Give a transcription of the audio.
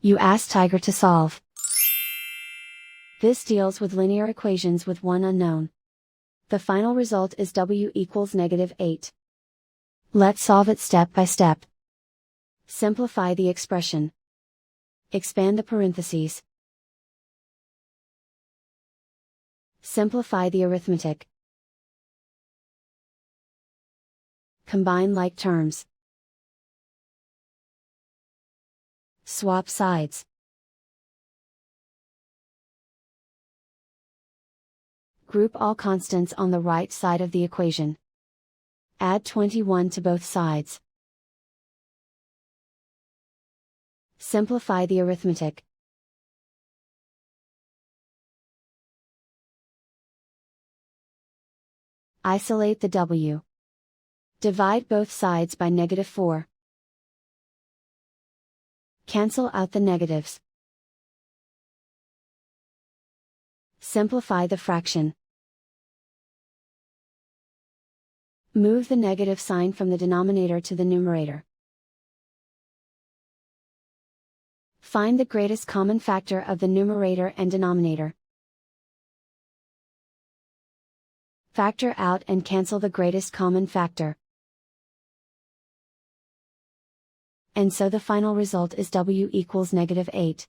You ask Tiger to solve. This deals with linear equations with one unknown. The final result is w equals -8. Let's solve it step by step. Simplify the expression. Expand the parentheses. Simplify the arithmetic. Combine like terms. Swap sides. Group all constants on the right side of the equation. Add 21 to both sides. Simplify the arithmetic. Isolate the w. Divide both sides by -4. Cancel out the negatives. Simplify the fraction. Move the negative sign from the denominator to the numerator. Find the greatest common factor of the numerator and denominator. Factor out and cancel the greatest common factor. And so the final result is w equals -8.